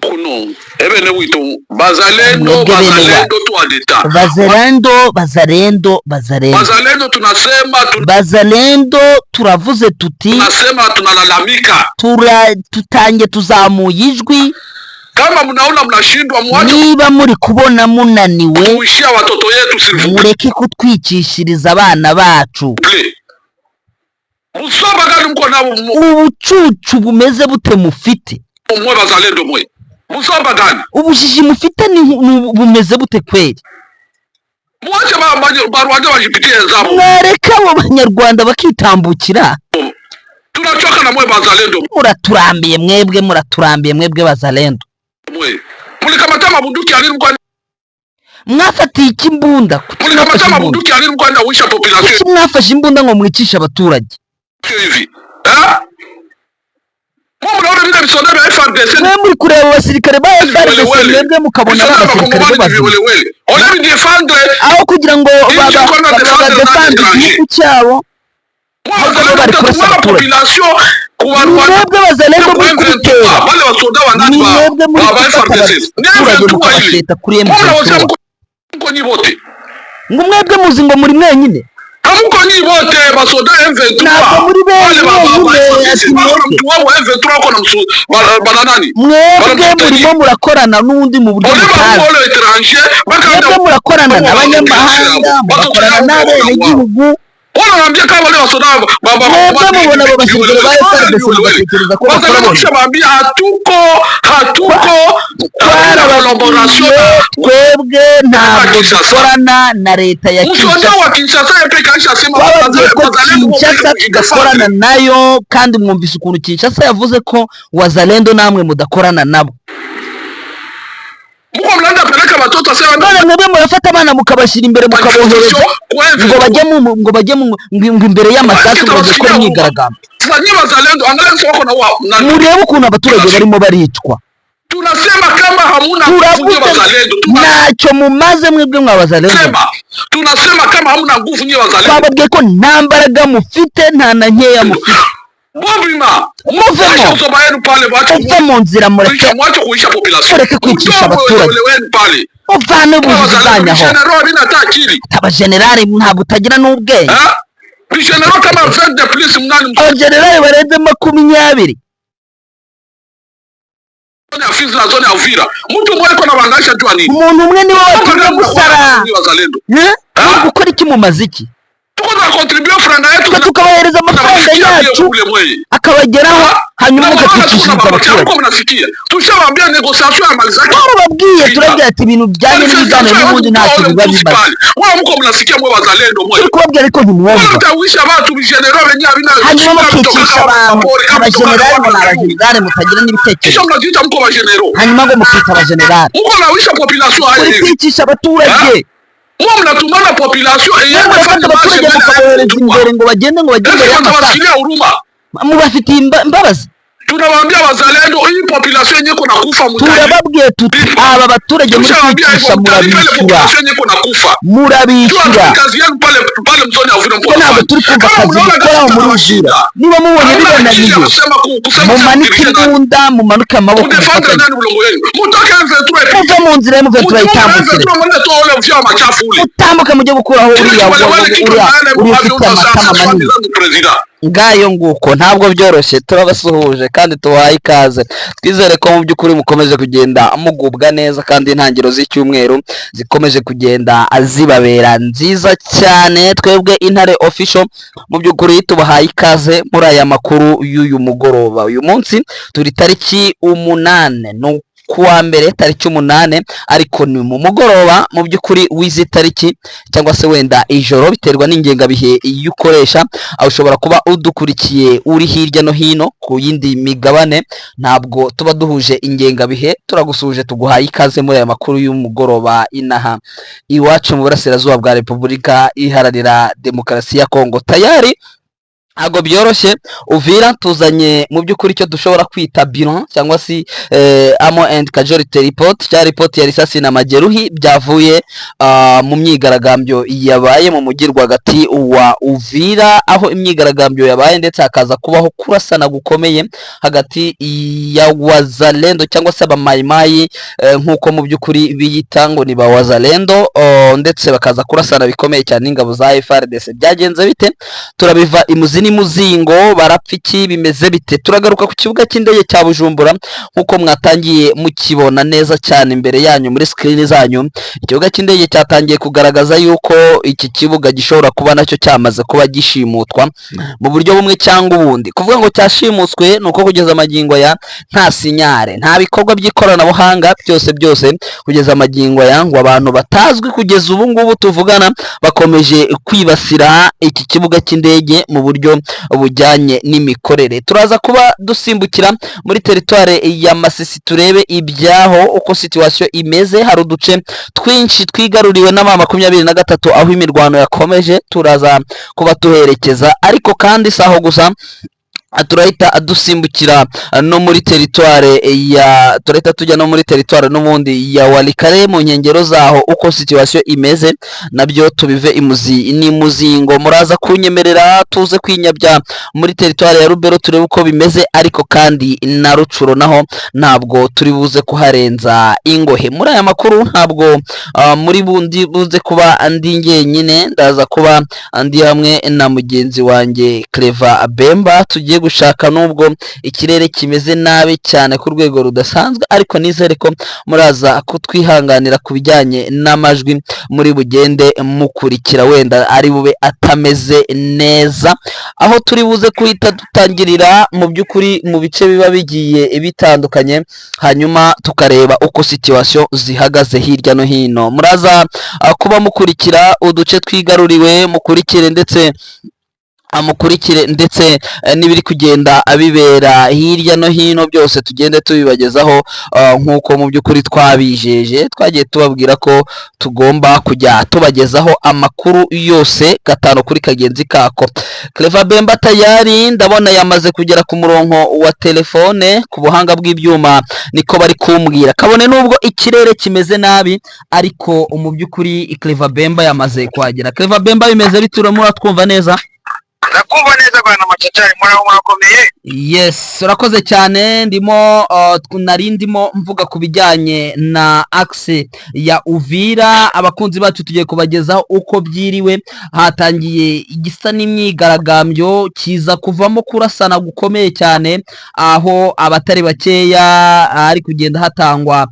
kuno ebene wito bazalendo tu adeta bazalendo tunasema bazalendo turavuze tuti tunasema tunalalamika tutange tuzamuye ijwi kama mnaona mnashindwa mwache niba muri kubona munaniwe kuishia watoto yetu sivyo mureke kutwicishiriza abana bacu musomba kandi mko nabo ubucucu bumeze bute mufite mwe bazalendo mwe musomba gani ubushishi mufite ni bumeze bute kweli mwache barwanda bajipitie zabo mwareka abo banyarwanda bakitambukira tunachoka na mwe bazalendo muraturambiye mwebwe bazalendo mwe mulikamata mabunduki ali Rwanda mwafatiye ikimbunda mulikamata mabunduki ali Rwanda wisha population mwafashe imbunda ngo mwicisha abaturage hivi muraona vile bisoda bya FARDC muri kureba abasirikare ba FARDC mwebwe mukabona abasirikare b'abazungu on aime défendre aho kugira ngo badefendre igihugu cyabo ahubwo bari kurasa abaturage mwebwe bazalendo muri kubitera wale basoda wanani ba FARDC abaturage mukabasheta kuri M23 ngo mwebwe muzi ngo muri mwenyine hamuko ni bote basoda M23 wale M23 ko namsu bananani mwebwe murimo murakorana n'undi mu buryo butazi mwebwe murakorana n'abanyamahanga murakorana n'abenegihugu wanaambia kama wale wasoda mwebwe mubona abo basirikare ba FARDC batekereza ko bakora bose hatuko collaboration twebwe ntabwo dukorana na leta ya Kinshasa tugakorana nayo kandi mwumvise ukuntu Kinshasa yavuze ko wazalendo namwe mudakorana nabo none mwebwe murafata abana mukabashyira imbere mukabohereza ngo bajye imbere y'amasasu ngo bakore imyigaragambyo murebe ukuntu abaturage barimo baricwa tunasema kama hamuna nguvu wazalendo ntacyo mumaze mwebwe mwabazalendo tunasema kama hamuna nguvu nyi wazalendo twababwiye ko nta mbaraga mufite nta na nkeya mufite muve mu nzira mureke kwicisha abaturage uvane ubuvuzi bwanyu aho abajenerali ntabwo utagira n'ubwenge abajenerali barenze 20 umuntu umwe niwe watumye musara gukora iki mu maziki tukabahereza amafaranga yacu akabageraho hanyuma mukatwicishiriza abaturage babwiye turabwira ati ibintu bijyanye n'ibiganiro n'ubundi ntacyo biba bimaze turi kubabwira ariko ntimwumva hanyuma mukicisha abantu abajenerali ngo ni abajenerali mutagira n'ibitekerezo hanyuma ngo mukita abajenerali muri kwicisha abaturage mnatumana population abaturage mukabohereza imbere ngo bagende imbere y'amasasu mubafitiye imbabazi tunawaambia wazalendo hii population yenye kuna kufa turababwiye tuti aba baturage muri kwicisha murabishyura kazi yenu pale mzoni avuna mpo ntabwo turi kumva akazi mukoraho muri ujira niba mubonye bibananiye mumanike imbunda mumanuke amaboko muve mu nzira y'M23 itambukire utambuke mujye gukuraho uriya ufite amatama manini ngayo nguko ntabwo byoroshye turabasuhuje kandi tubahaye ikaze twizere ko mu by'ukuri mukomeje kugenda mugubwa neza kandi intangiro z'icyumweru zikomeje kugenda azibabera nziza cyane twebwe Intare Official mu by'ukuri tubahaye ikaze muri aya makuru y'uyu mugoroba uyu munsi turi tariki 8 kuwa mbere tariki 8 ariko ni mu mugoroba mu by'ukuri w'izi tariki cyangwa se wenda ijoro biterwa n'ingengabihe iyo ukoresha aho ushobora kuba udukurikiye uri hirya no hino ku yindi migabane ntabwo tuba duhuje ingengabihe turagusuje tuguhaye ikaze muri aya makuru y'umugoroba inaha iwacu mu burasirazuba bwa Repubulika Iharanira Demokarasi ya Kongo tayari ntabwo byoroshye. Uvira tuzanye mu by'ukuri icyo dushobora kwita bilan cyangwa se amo and casualty report, cya report ya risasi na majeruhi byavuye mu myigaragambyo yabaye mu mujyi rwagati wa Uvira, aho imyigaragambyo yabaye ndetse hakaza kubaho kurasana gukomeye hagati ya wazalendo cyangwa se abamayimayi nk'uko mu by'ukuri biyita ngo ni ba wazalendo, ndetse bakaza kurasana bikomeye cyane ingabo za FARDC. Byagenze bite? Turabiva imuzini muzingo, barapfa iki, bimeze bite? Turagaruka ku kibuga cy'indege cya Bujumbura nkuko mwatangiye mukibona neza cyane imbere yanyu muri screen zanyu. Ikibuga cy'indege cyatangiye kugaragaza yuko iki kibuga gishobora kuba nacyo cyamaze kuba gishimutwa mu buryo bumwe cyangwa ubundi. Kuvuga ngo cyashimutswe nuko kugeza amagingo ya nta sinyare, nta bikorwa by'ikoranabuhanga, byose kugeza amagingo ya ngo abantu batazwi kugeza ubu ngubu tuvugana bakomeje kwibasira iki kibuga cy'indege mu buryo bujyanye n'imikorere. Turaza kuba dusimbukira muri teritware ya Masisi turebe ibyaho uko situation imeze. Hari uduce twinshi twigaruriwe na M23 aho imirwano yakomeje, turaza kuba tuherekeza, ariko kandi saho gusa turahita dusimbukira no muri teritware ya tujya no muri teritware n'ubundi ya Walikale mu nkengero zaho uko situation imeze nabyo tubive ni muzingo. Muraza kunyemerera tuze kwinyabya muri teritware ya Rubero turebe uko bimeze, ariko kandi na Rucuro naho ntabwo turi buze kuharenza ingohe. Muri aya makuru ntabwo muri buze kuba andi ngenyine, ndaza kuba andi hamwe na mugenzi wanjye Clever Bemba. Tugiye gushaka nubwo ikirere kimeze nabi cyane ku rwego rudasanzwe, ariko nizere ko muraza kutwihanganira ku bijyanye n'amajwi muri bugende mukurikira, wenda ari bube atameze neza, aho turi buze kuhita dutangirira mu by'ukuri mu bice biba bigiye bitandukanye, hanyuma tukareba uko situation zihagaze hirya no hino. Muraza kuba mukurikira uduce twigaruriwe, mukurikire ndetse n'ibiri kugenda abibera hirya no hino, byose tugende tubibagezaho nk'uko mu by'ukuri twabijeje. Twagiye tubabwira ko tugomba kujya tubagezaho amakuru yose gatanu kuri kagenzi kako. Clever Bemba tayari ndabona yamaze kugera ku murongo wa telefone, ku buhanga bw'ibyuma niko bari kumbwira. Kabone nubwo ikirere kimeze nabi, ariko mu by'ukuri Clever Bemba yamaze kuhagera. Clever Bemba bimeze biture, muratwumva neza? Nakumva neza bwana Macacari, murakomeye? Yes, urakoze cyane. Nari ndimo mvuga ku bijyanye na axe ya Uvira. Abakunzi bacu tugiye kubagezaho uko byiriwe. Hatangiye igisa n'imyigaragambyo, kiza kuvamo kurasana gukomeye cyane, aho abatari bakeya ari kugenda hatangwa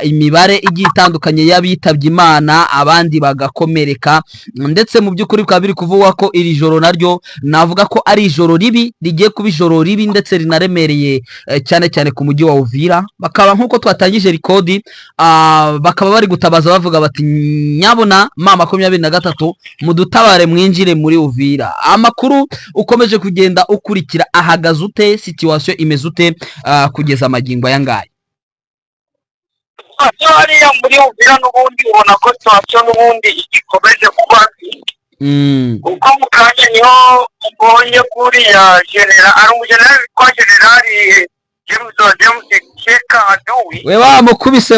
imibare igiye itandukanye y'abitabye Imana, abandi bagakomereka, ndetse mu by'ukuri bikaba biri kuvugwa ko iri joro naryo navuga ko ari ijoro ribi, rigiye kuba ijoro ribi ndetse rinaremereye cyane cyane ku mujyi wa Uvira. Bakaba nk'uko twatangije rikodi, bakaba bari gutabaza bavuga bati nyabona M23 mudutabare mwinjire muri Uvira. Amakuru ukomeje kugenda ukurikira ahagaze ute, situation imeze ute kugeza amagingo aya ngaya? Hariya muri Uvira n'ubundi ubona ko situation n'ubundi igikomeje kuba uko mu kanya niho mbonye kuriya ari umujenerali witwa Generali James Chekadowi, we bamukubise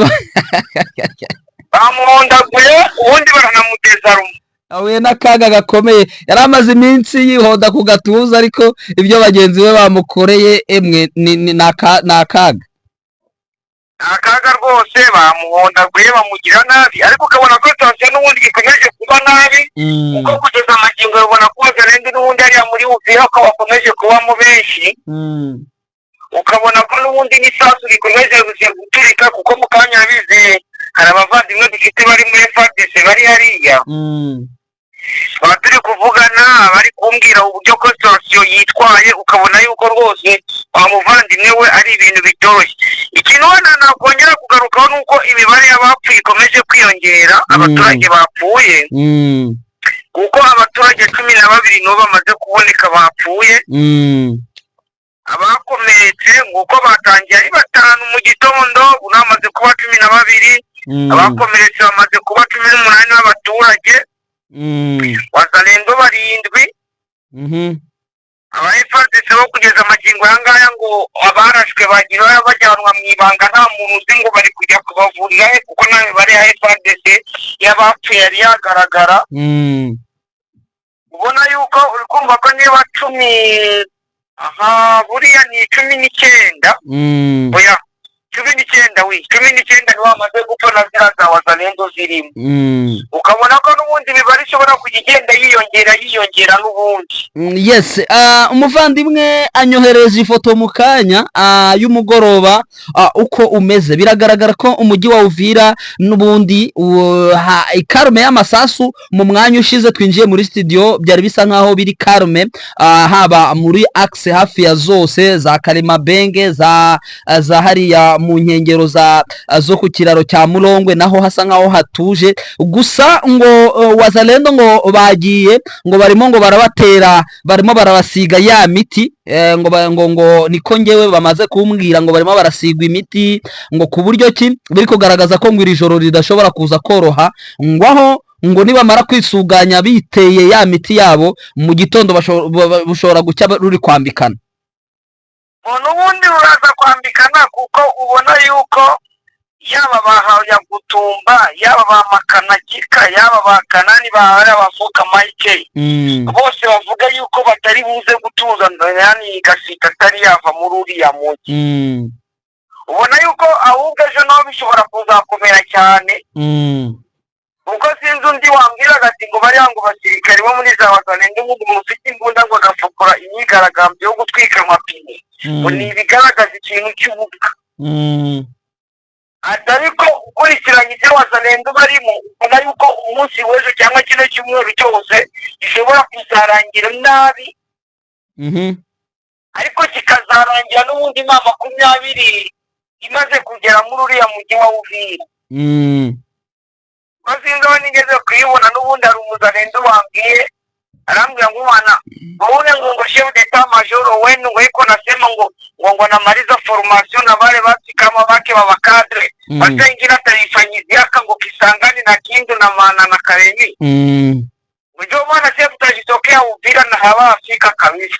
bamuhondaguye, ubundi baranamugeza rumu. Ahuye n'akaga gakomeye, yari amaze iminsi yihonda ku gatuza, ariko ibyo bagenzi be bamukoreye emwe ni akaga rwose. Bamuhondaguye bamugira nabi, ariko ukabona ko situation n'ubundi gikomeje kuba nabi, kuko kugeza amagingo ubona ko Wazalendo n'ubundi ariya muri Uvira ko bakomeje kubamo benshi, ukabona ko n'ubundi n'isasu rikomeje guturika, kuko mu kanya bize hari abavandimwe dufite bari muri FARDC bari hariya, turi kuvugana bari kumbwira uburyo ko situation yitwaye, ukabona yuko rwose umuvandimwe we ari ibintu bitoroshye. Ikintu nakongera kugarukaho nuko imibare y'abapfuye ikomeje kwiyongera, abaturage bapfuye, kuko abaturage 12 nibo bamaze kuboneka bapfuye, abakomeretse nguko batangiye ari 5 mu gitondo, unamaze kuba 12, abakomeretse bamaze kuba 18 b'abaturage, Wazalendo 7, abayifadise bo kugeza amagingo ayangaya ngo abarashwe bagira bajyanwa mu ibanga nta muntu uzi ngo bari kujya kubavurira he kuko nta mibare ya ifadise y'abapfuye yari yagaragara. ubona yuko uri kumva ko niba 10 buriya ni 19 oya 19 niho bamaze gupfa na ziriya za wazalendo zirimo. ukabona ko n'ubundi imibare ishobora kujya igenda yiyongera n'ubundi. Yes, umuvandimwe anyohereje ifoto mu kanya y'umugoroba uko umeze. Biragaragara ko umujyi wa Uvira n'ubundi ikarume y'amasasu mu mwanya ushize twinjiye muri studio byari bisa nkaho biri karume, haba muri axe hafi ya zose za Kalimabenge za hariya mu nkengero zo ku kiraro cya Mulongwe naho hasa nkaho hatuje. Gusa ngo wazalendo ngo bagiye ngo barimo ngo barabatera, barimo barabasiga ya miti ngo niko ngewe bamaze kumbwira ngo barimo barasigwa imiti ngo ku buryo ki biri kugaragaza ko ngo iri joro ridashobora kuza koroha, ngwaho ngo nibamara kwisuganya biteye ya miti yabo mu gitondo bashobora gucya ruri kwambikana. n'ubundi ruraza kwambikana kuko ubona yuko yaba bahaya gutumba, yaba bamakanakika, yaba bakanani bahari abafuka Mike bose bavuga yuko batari buze gutuza yani gasita atari yava muri uriya mujyi. ubona yuko ahubwo ejo naho bishobora kuzakomera cyane ubwo sinzi undi wambwiraga ati ngo bariya ngo basirikare bo muri za wazalendo umuntu ufite imbunda ngo agafukura imyigaragambyo yo gutwika amapine ngo ni ibigaragaza ikintu cy'ububwa. ariko ukurikiranye ibyo wazalendo barimo ubona yuko umunsi w'ejo cyangwa kino cyumweru cyose gishobora kuzarangira nabi, ariko kikazarangira n'ubundi 20 imaze kugera muri uriya mujyi wa Uvira. bazinga banigeze kuyibona n'ubundi ari umuzalendo wambwiye, arambwira ngo mwana wowe ngo chef d'état major wenu ngo iko nasema ngo namaliza formation na wale basi kama wake wa kadre bataingira taifanyizia ngo Kisangani na Kindu na maana na Karemi. Mujyo mwana chef tutajitokea Uvira na hawa Afrika kabisa.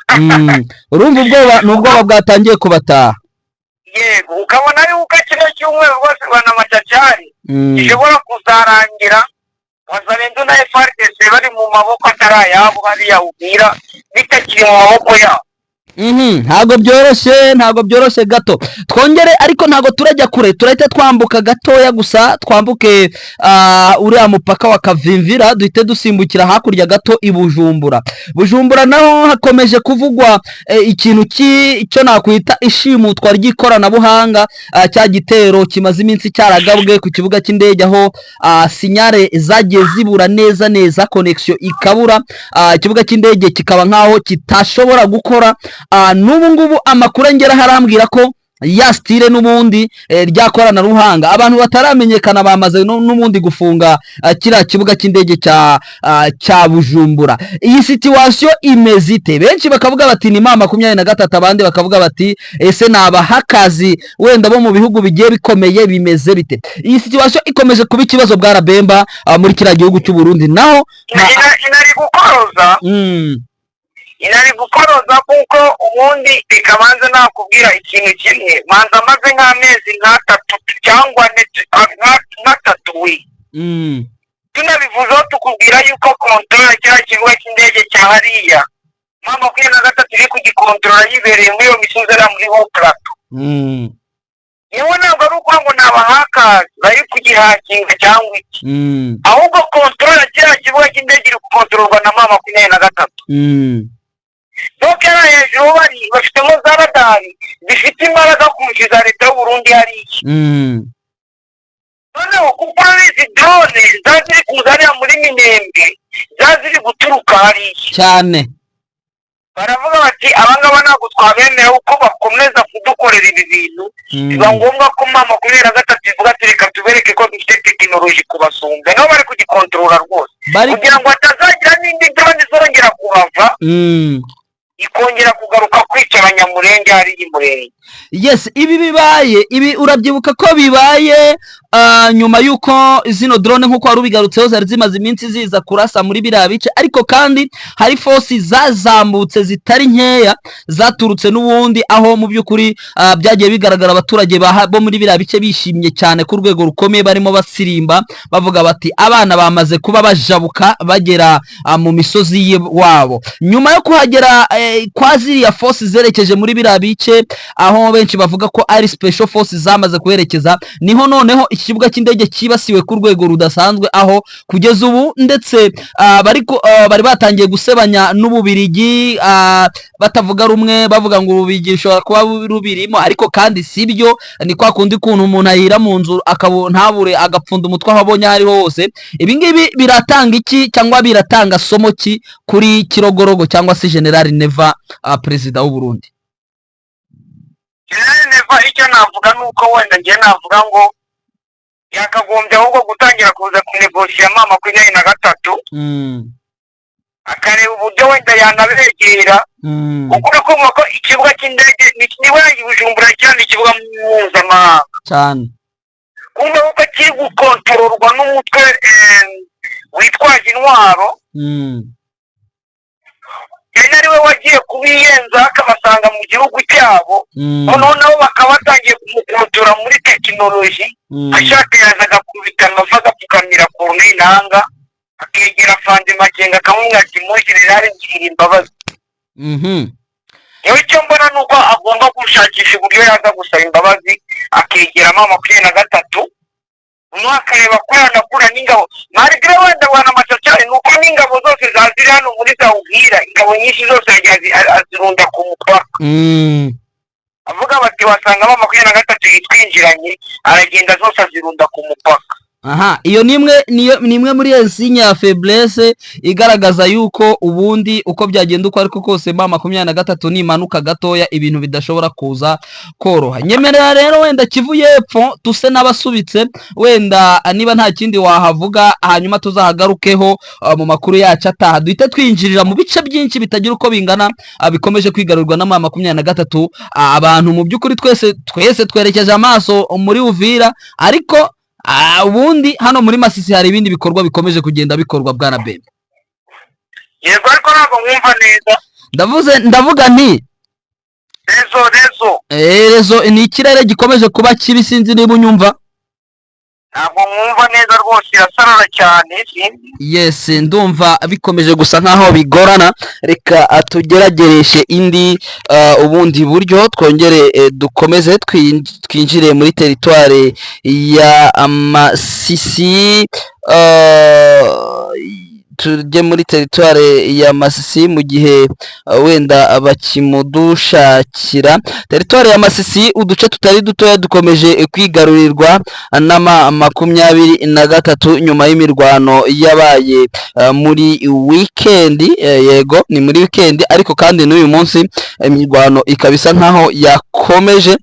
urumva ubwoba n'ubwoba bwatangiye kubataha. yego ukabona yuko kino cyumwe rwose bana macacari gishobora kuzarangira wazalendo na FARDC bari mu maboko atarayabo hariya Uvira bitakiri mu maboko yabo. ntago byoroshye gato. Twongere ariko ntago turajya kure, turahita twambuka gatoya gusa twambuke uriya mupaka wa Kavimvira duhite dusimbukira hakurya gato i Bujumbura naho hakomeje kuvugwa ikintu cyo nakwita ishimutwa ry'ikoranabuhanga, cya gitero kimaze iminsi cyaragabwe ku kibuga cy'indege aho sinyare zagiye zibura neza connection ikabura, ikibuga cy'indege kikaba nkaho kitashobora gukora. N'ubu ngubu amakuru ngera harambwira ko ya style n'ubundi ryakorana ruhanga abantu bataramenyekana bamaze n'ubundi gufunga kira kibuga cy'indege cya Bujumbura. Iyi situation imeze ite? Benshi bakavuga bati ni 23, abandi bakavuga bati ese nabahakazi wenda bo mu bihugu bigiye bikomeye bimeze bite? Iyi situation ikomeje kuba ikibazo bwa Rabemba muri kira gihugu cy'u Burundi naho inari gukoroza inari gukoroza kuko ubundi bikabanza nakubwira ikintu kimwe, manza maze nk'amezi 3 cyangwa 3 tunabivuzeho tukubwira yuko control cya kibuga cy'indege cya hariya 23 iri kugikontrola yibereye muri iyo misozi ari muri ho plateau. yewe ntabwo ari uko ngo nabahakazi bari kugihakinga cyangwa iki, ahubwo control cya kibuga cy'indege iri gukontrolwa na 23. Dokera hejuru bari bafitemo za radari zifite imbaraga kurusha leta y'u Burundi hariya. noneho kuko izi drone zaziri kuzariya muri Minembwe zaziri guturuka hariya cyane, baravuga bati abangaba ntabwo twabemera uko bakomeza kudukorera ibi bintu, biba ngombwa ko 23 ivuga ati reka tubereke ko dufite tekinoloji kubasumba, nabo bari kugikontrola rwose kugira ngo hatazagira n'indi drone zongera kuhava ikongera kugaruka kwica abanyamurenge hari imurenge. yes, ibi bibaye, ibi urabyibuka ko bibaye nyuma yuko zino drone nkuko wari ubigarutseho zari zimaze iminsi ziza kurasa muri biriya bice, ariko kandi hari force zazamutse zitari nkeya zaturutse n'ubundi, aho mu by'ukuri byagiye bigaragara abaturage bo muri biriya bice bishimye cyane ku rwego rukomeye, barimo basirimba bavuga bati abana bamaze kuba bajabuka bagera mu misozi wabo. Nyuma yo kuhagera kwa ziriya force zerekeje muri biriya bice, aho benshi bavuga ko ari special force zamaze kuherekeza, niho noneho ikibuga cy'indege kibasiwe ku rwego rudasanzwe, aho kugeza ubu ndetse bari batangiye gusebanya n'Ububirigi, batavuga rumwe, bavuga ngo Ububirigi bishobora kuba rubirimo, ariko kandi sibyo. Ni kwa kundi kuntu umuntu ahira mu nzu ntabure agapfunda umutwe aho abonye hariho hose. Ibi ngibi biratanga iki cyangwa biratanga somo ki kuri Kirogorogo cyangwa se General Neva, perezida w'u Burundi? General Neva icyo navuga nuko wenda ngiye navuga ngo yakagombye ahubwo gutangira kuza kunegosiya M23, akareba uburyo wenda yanabegera, kuko ko ikibuga cy'indege niwe Bujumbura cyane ikibuga mpuzamahanga cyane, kumva ko kiri gukontororwa n'umutwe witwaje intwaro, yari ariwe wagiye kubiyenza akabasanga mu gihugu cyabo, noneho nabo bakaba batangiye kumukontora muri tekinoloji, ashaka yaza agakubita amafa agapfukamira ku ntanga, akegera Fandi Makenga akamubwira ati mu General ngirira imbabazi. Yewe icyo mbona nuko agomba gushakisha uburyo yaza gusaba imbabazi, akegera M23, akareba ko yanakura n'ingabo. Marigre wenda wana macacari nuko n'ingabo zose zaziri hano muri Uvira, ingabo nyinshi zose azirunda ku mupaka. Avuga bati wasanga M23 yitwinjiranye, aragenda zose azirunda ku mupaka. Aha, iyo nimwe muri insigne ya faiblesse igaragaza yuko ubundi uko byagenda uko ariko kose M23 nimanuka gatoya ibintu bidashobora kuza koroha. Nyemerera rero wenda Kivu y'Epfo tuse n'abasubitse, wenda niba nta kindi wahavuga, hanyuma tuzahagarukeho mu makuru yacu ataha, duhite twinjirira mu bice byinshi bitagira uko bingana bikomeje kwigarurwa na M23. Abantu mu by'ukuri twese twerekeje amaso muri Uvira, ariko ubundi hano muri Masisi hari ibindi bikorwa bikomeje kugenda bikorwa, bwana Ben. Yego, ariko ntabwo mwumva neza. Ndavuga nti rezo ni ikirere gikomeje kuba kibi, sinzi niba unyumva. Ntabwo mwumva neza rwose, irasarara cyane. Yes, ndumva bikomeje gusa nkaho bigorana. Reka tugeragereshe indi ubundi buryo, twongere dukomeze twinjire muri territoire ya Masisi, tujye muri territoire ya Masisi mu gihe wenda bakimudushakira. Territoire ya Masisi uduce tutari dutoya dukomeje kwigarurirwa na M23 nyuma y'imirwano yabaye muri weekend. Yego, ni muri weekend, ariko kandi n'uyu munsi imirwano ikabisa nkaho yakomeje,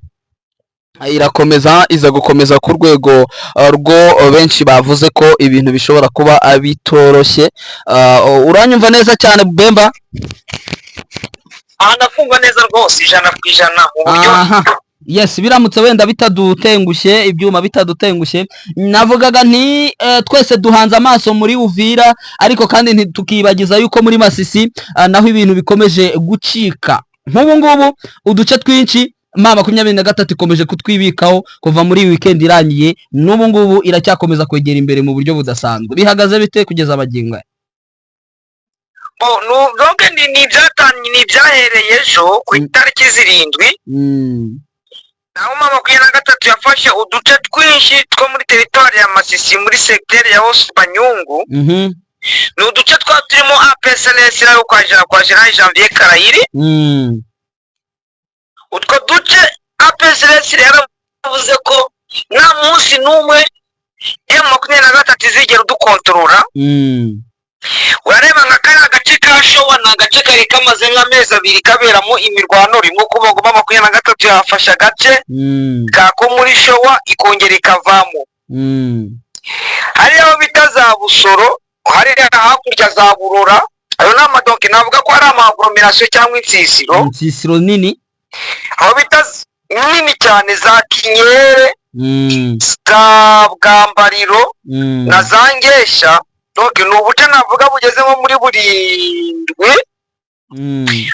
irakomeza, iza gukomeza ku rwego rwo benshi bavuze ko ibintu bishobora kuba bitoroshye. Uranyumva neza cyane Bemba? Ndakumva neza rwose 100% uburyo. Yes, biramutse wenda bitadutengushye, ibyuma bitadutengushye, navugaga nti twese duhanze amaso muri Uvira, ariko kandi ntitukibagiza yuko muri Masisi naho ibintu bikomeje gucika. Nk'ubu ngubu uduce twinshi M23 ikomeje kutwibikaho kuva muri weekend irangiye, n'ubu ngubu iracyakomeza kwegera imbere mu buryo budasanzwe. Bihagaze bite kugeza abagingo? Nubwo ni byahereye ejo ku itariki 7, naho M23 yafashe uduce twinshi two muri territoire ya Masisi muri secteur ya Osbanyungu. Ni uduce turimo APSLS yo kwa General Janvier Karayiri. Utwo duce APSLS yaravuze ko nta munsi n'umwe M23 izigera udukontorora. Urareba nka kariya gace ka Showa, ni agace kari kamaze nk'amezi 2 kaberamo imirwano, rimwe kuba M23 yafashe agace kako muri Showa ikongera ikavamo. Hari aho bita za Busoro, hari hakurya za Burora, ayo ni amadoke navuga ko ari amaglomeration cyangwa insisiro nini, aho bita nini cyane za Kinyere, za Bwambariro na za Ngesha. Doke ni ubuce navuga bugeze nko muri burindwi.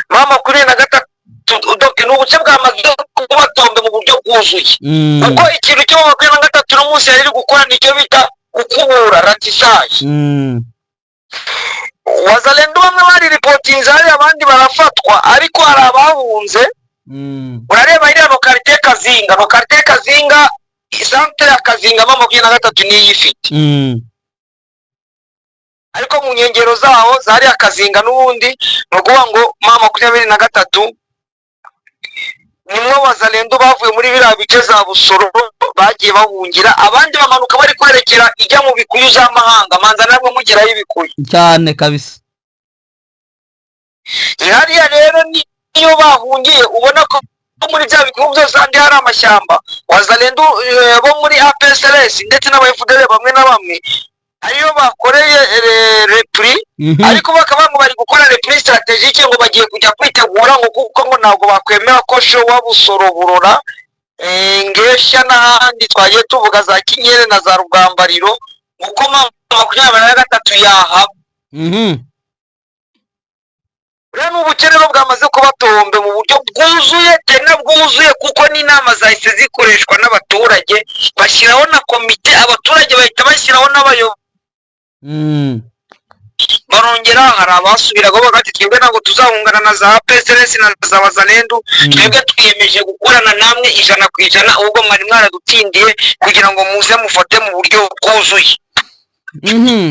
Makumyabiri na gatatu doke ni ubuce bwamaze kuba tombe mu buryo bwuzuye. Kuko ikintu cyo 23 no munsi yari gukora nicyo bita gukubura ratisaje. Wazalendo bamwe bari reportinze hari abandi barafatwa, ariko hari abahunze. Urareba iriya lokalite Kazinga isantere ya Kazinga 23 niyo ifite. Ariko mu nkengero zaho zari Akazinga n'ubundi nukuvuga ngo 23 nimwe Wazalendo bavuye muri biriya bice za Busoro bagiye bahungira, abandi bamanuka bari kwerekera ijya mu Bikuyu z'amahanga. Manza nabwo mugerayo Ibikuyu cyane kabisa. Hariya rero niyo bahungiye, ubona ko muri bya Bikuyu byose andi hari amashyamba. Wazalendo bo muri APSLS ndetse n'aba FDL bamwe na bamwe ariyo bakoreye repri, ariko bakaba ngo bari gukora repri strategique ngo bagiye kujya kwitegura ngo kuko ngo ntabwo bakwemera ko sho wa Busoro, Burora, Ngesha n'ahandi twagiye tuvuga za Kinyere na za Rugambiriro uko 23 yahaba. Rero n'ubukerero bwamaze kubatombe mu buryo bwuzuye tena bwuzuye, kuko n'inama zahise zikoreshwa n'abaturage bashyiraho na komite, abaturage bahita bashyiraho n'abayobozi. Barongera hari abasubiraga bagati twebwe ntabwo tuzahungana na za PSLS na za Wazalendo, twebwe twiyemeje gukorana namwe 100%, ubwo mwari mwaradutindiye kugira ngo muze mufate mu buryo bwuzuye.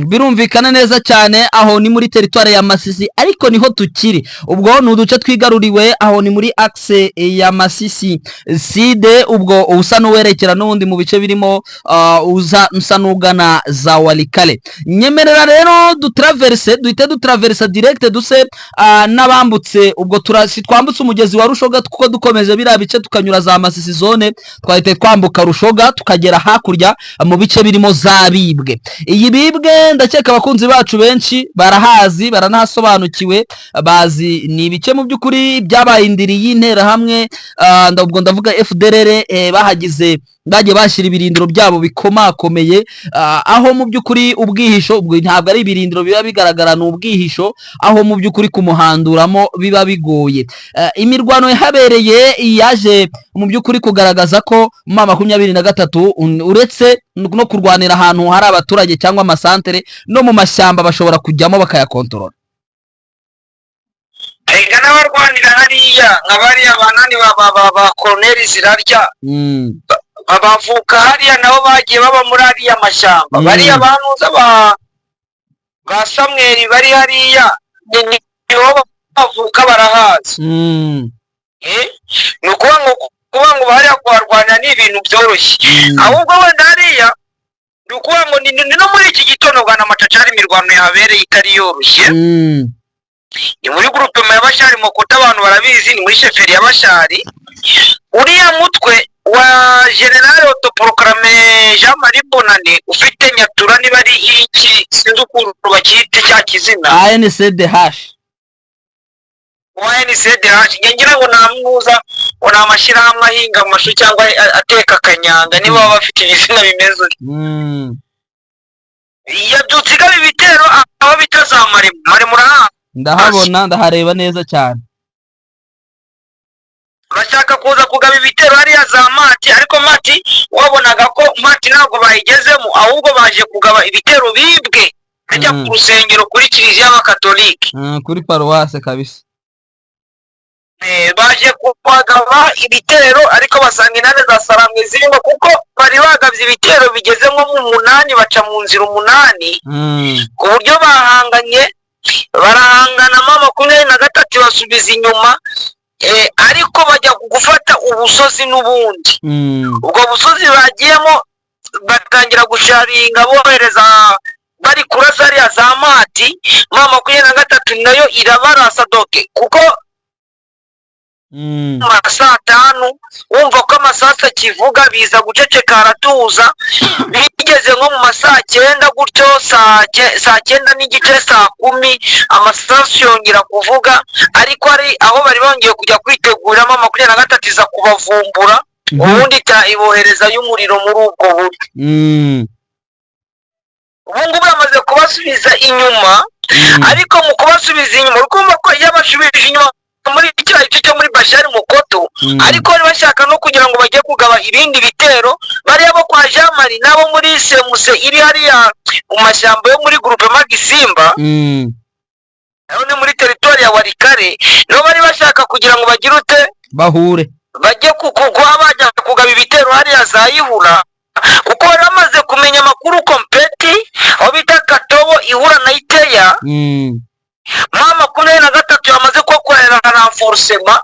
Birumvikana neza cyane. Aho ni muri teritware ya Masisi, ariko niho tukiri. Ubwo ni uduce twigaruriwe, aho ni muri axe ya Masisi side, ubwo usa n'uwerekera n'ubundi mu bice birimo usa n'ugana za Walikale. Nyemerera rero duhite dutraversa direct duse n'abambutse, ubwo twambutse umugezi wa Rushoga, kuko dukomeje biriya bice tukanyura za Masisi zone, twahite twambuka Rushoga tukagera hakurya mu bice birimo za Bibwe. Bibwe ndakeka abakunzi bacu benshi barahazi, baranahasobanukiwe, bazi ni ibice mu by'ukuri byabayindiriye intera hamwe. Ubwo ndavuga FDLR bagiye bashyira ibirindiro byabo bikomakomeye, aho mu by'ukuri ubwihisho, ubwo ntabwo ari ibirindiro biba bigaragara, ni ubwihisho, aho mu by'ukuri kumuhanduramo biba bigoye. Imirwano yahabereye yaje mu by'ukuri kugaragaza ko 23 uretse no kurwanira ahantu hari abaturage cyangwa amasantere, no mu mashyamba bashobora kujyamo bakayakontorora. Ega n'abarwanira hariya nk'abariya banani ba Colonel Zirarya bavuka hariya, nabo bagiye baba muri hariya mashyamba. Bariya banuza ba Samuel bari hariya niho bavuka, barahazi. Ni ukuvuga ngo bariya kuharwanira ni ibintu byoroshye, ahubwo wenda hariya ni ukuvuga ngo ni no muri iki gitondo Bwana Macacari imirwano yahabereye itari yoroshye. Ni muri groupe ya Bashari Mokota, abantu barabizi, ni muri sheferi ya Bashari. Uriya mutwe wa General Autoproclamé Jean Marie Bonane ufite Nyatura niba ari iki sinzi ukuntu bakite cya kizina ANCDH ngira ngo namwuza ona amashyirahamwe ahinga amashu cyangwa ateka akanyanga niba baba bafite ibizina bimeze. Yadutsiga ibitero aho bitazamare muraha ndahabona ndahareba neza cyane. Bashaka kuza kugaba ibitero hariya za Mati, ariko Mati wabonaga ko Mati ntabwo bayigezemo, ahubwo baje kugaba ibitero Bibwe ajya ku rusengero kuri Kiliziya y'Abakatolike, kuri paruwase kabisa. Baje kugaba ibitero, ariko basanga inane za Saramwe zirimo, kuko bari bagabye ibitero bigeze nko mu 8, baca mu nzira 8, ku buryo barahangana 23 basubiza inyuma. Ariko bajya gufata ubusozi n'ubundi, ubwo busozi bagiyemo batangira gusharinga bohereza bari kurasa hariya za Mati. 23 nayo irabarasa doke, kuko saa 5 wumva ko amasasu akivuga biza guceceka aratuza bigeze nko mu masaa 9 gutyo saa 9 n'igice saa 10 amasasu yongera kuvuga ariko ari aho bari bongeye kujya kwiteguramo 23 iza kubavumbura ubundi ibohereza y'umuriro muri ubwo buryo ubungubu bamaze kubasubiza inyuma ariko mu kubasubiza inyuma urukumva ko yabashubije inyuma muri kiriya gice cyo muri Bashari Mukoto ariko bari bashaka no kugira ngo bajye kugaba ibindi bitero bari abo kwa Jean Marie nabo muri Semuse iri hariya mu mashyamba yo muri groupe Magisimba none muri territoire ya Warikare no bari bashaka kugira ngo bagire ute bahure bajye kugwa bajya kugaba ibitero hariya za Ihura kuko bari bamaze kumenya amakuru kompeti aho bita Katobo Ihura na Iteya mama 23 yamaze kokorera renforcement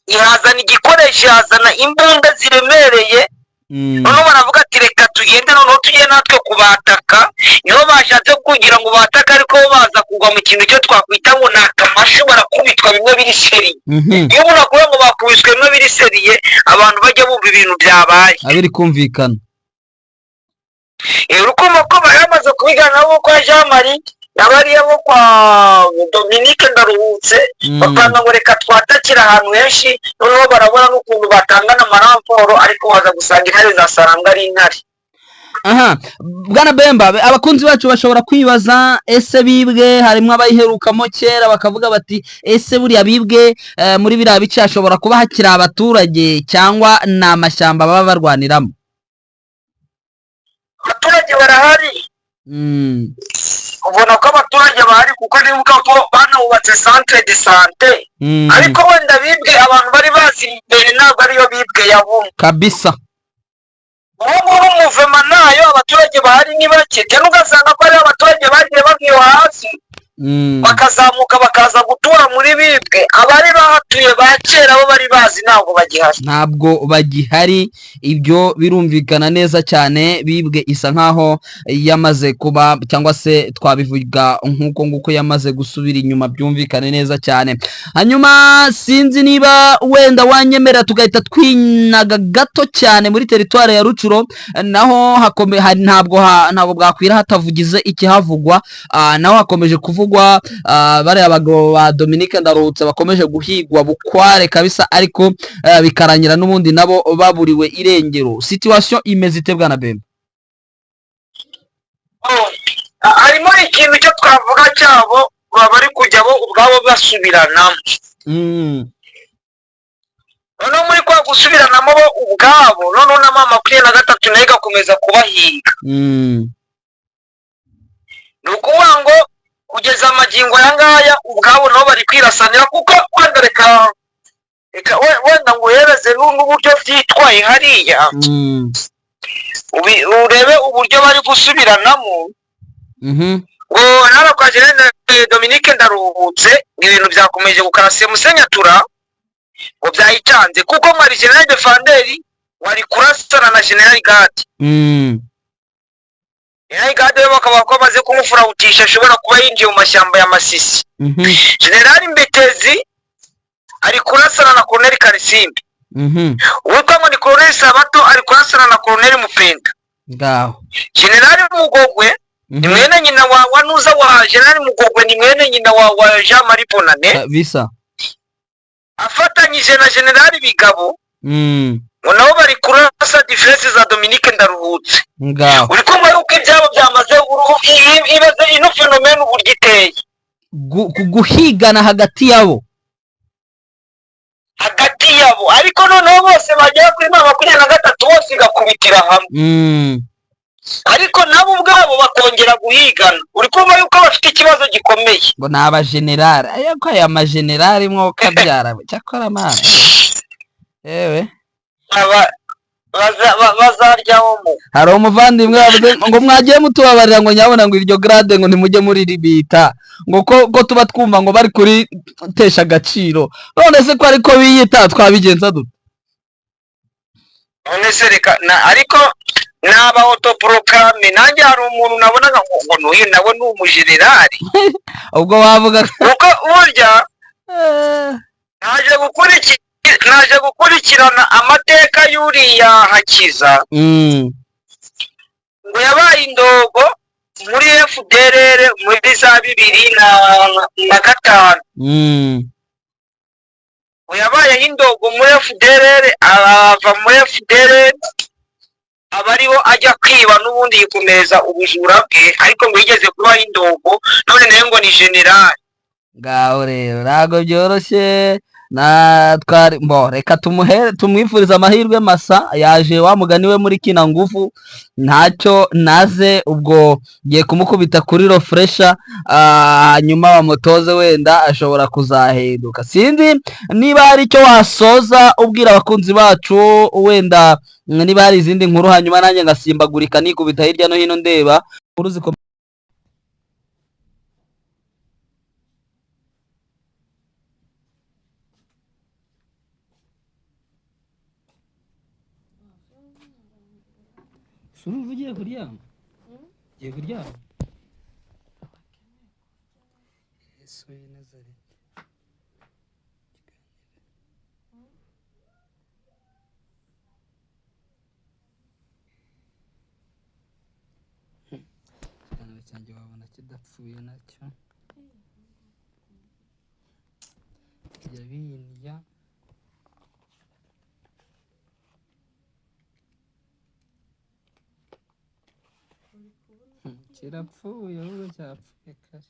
ihazana igikoresho yazana imbunda ziremereye none baravuga ati reka tugende none tugiye natwe kubataka niho bashatse kugira ngo bataka ariko baza kugwa mu kintu cyo twakwita ngo nakamashu barakubitwa bimwe biri seri iyo unakuye ngo bakubiswe bimwe biri seriye abantu bajya bumva ibintu byabaye abiri kumvikana urukumo ko baramaze kubigana nabo kwa Jean Marie nabariye bo kwa Dominique Ndaruhutse bakanga ngo reka twatakira ahantu henshi noneho barabona n'ukuntu batangana amaramforo ariko waza gusanga intare za Saranga ari intare Bwana Bemba abakunzi bacu bashobora kwibaza ese bibwe harimo abayiherukamo kera bakavuga bati ese buriya bibwe muri biriya bice hashobora kuba hakiri abaturage cyangwa n'amashyamba baba barwaniramo abaturage barahari ubona ko abaturage bahari kuko nibuka ko banubatse centre de santé ariko wenda bibwe abantu bari bazi imbere ntabwo ariyo bibwe yabumwe kabisa ubu muvema nayo abaturage bahari ni bake cyane ugasanga ko ari abaturage bagiye bagiye hasi bakazamuka bakaza gutura muri bibwe abari bahatuye ba kera bo bari bazi ntabwo bagihari ibyo birumvikana neza cyane bibwe isa nkaho yamaze kuba cyangwa se twabivuga nguko yamaze gusubira inyuma byumvikane neza cyane hanyuma sinzi niba wenda wanyemera tugahita twinaga gato cyane muri territoire ya Rucuro naho ntabwo bwakwira hatavugize ikihavugwa naho hakomeje kuvugwa bari abagabo ba Dominique Ndaruhutse bakomeje guhigwa bukware kabisa ariko bikarangira n'ubundi nabo baburiwe irengero situation imeze ite Bwana Bemba harimo ikintu cyo twavuga cyabo bari kujya bo ubwabo basubirana noneho muri kwa gusubiranamo bo ubwabo noneho na mama 23 nayo igakomeza kubahiga nukuvuga ngo kugeza amagingo yangaya ubwabo nabo bari kwirasanira kuko wenda reka wenda ngo uhereze n'uburyo byitwaye hariya urebe uburyo bari gusubiranamo ngo nara kwa Dominique Ndaruhutse ibintu byakomeje gukarase musenyatura ngo byayicanze kuko mwari General Defenderi wari kurasana na General Gade Gade bakaba bamaze kumufurahutisha ashobora kuba yinjiye mu mashyamba ya Masisi General Mbetezi ari kurasana na Colonel Karisimbi uwitwa ngo ni Colonel Sabato ari kurasana na Colonel Mupenda ngaho General Mugogwe ni mwene nyina wa Nuza wa General Mugogwe ni mwene nyina wa Jean Marie Bonane bisa afatanyije na General Bigabo ngo nabo bari kurasa defense za Dominique Ndaruhutse ngaho uri kumva yuko ibyabo byamaze ibaze ino fenomene uburyo iteye guhigana hagati yabo ariko noneho bose bagera kuri 23 bose igakubitira hamwe ariko nabo ubwabo bakongera guhigana uri kumva yuko bafite ikibazo gikomeye ngo naba general ayako aya ma general mwo kabyara cyakora mana ewe bazaryaho hari umuvandimwe yavuze ngo mwagiye mutubabarira ngo nyabona ngo iryo grade ngo nimujye muri ribita ngo ko tuba twumva ngo bari kuri tesha agaciro none se ko ariko biyita twabigenza dute none se reka ariko naba autoproclame nanjye hari umuntu nabonaga ngo n'uyu nawe ni umujenerali ubwo wavuga uko burya naje gukurikirana amateka y'uriya Hakiza ngo yabaye indogo muri FDLR muri za 2005 ngo yabaye indogo muri FDLR arava muri FDLR aba ariho ajya kwiba n'ubundi yikomeza ubujura bwe ariko ngo yigeze kuba indogo none nayo ngo ni general. Ngaho rero ntabwo byoroshye reka tumwifuriza amahirwe masa. Yaje wa mugani we muri kina ngufu ntacyo naze, ubwo ngiye kumukubita kuri refresha hanyuma bamutoze, wenda ashobora kuzahinduka. Sinzi niba hari icyo wasoza ubwira abakunzi bacu, wenda niba hari izindi nkuru, hanyuma nanjye ngasimbagurika nikubita hirya no hino ndeba nkuru zikomeye. Suru ugiye kuryama? Ugiye kuryama? Yesu w'i Nazareti. Ikiganiro cyanjye wabona kidapfuye nacyo. Kijya bindya. Kirapfuye ahubwo cyapfuye kare.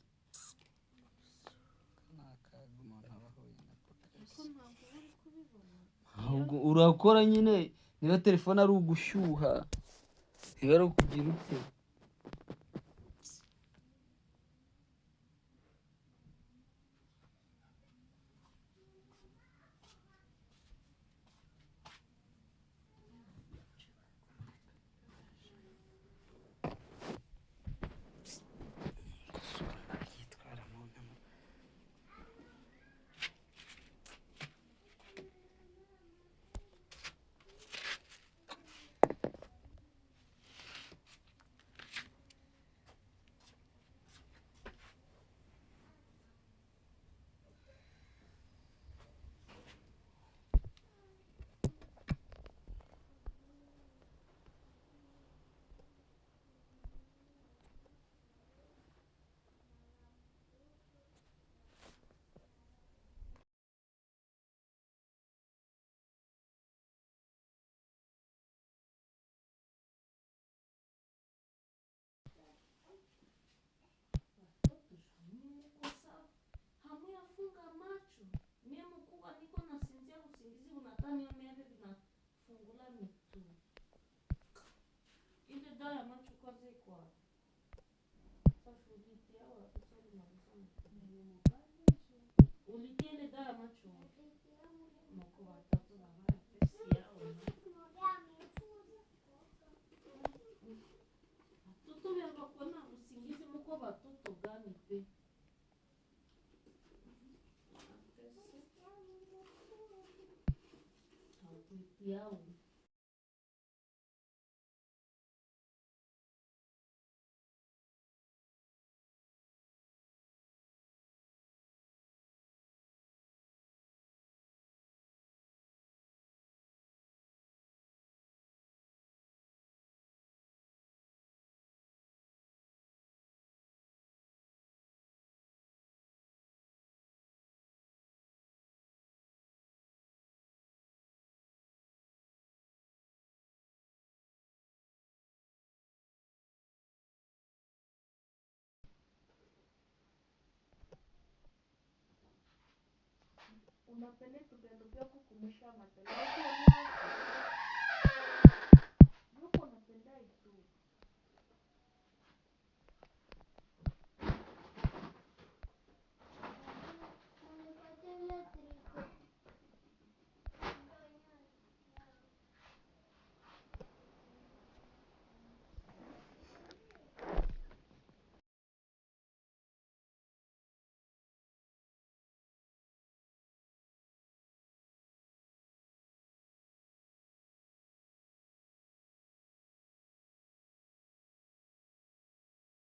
Ahubwo urakora nyine, niba telefone ari ugushyuha, niba ari ukugira ute. Unapenda tugendo vyako kumusha matendo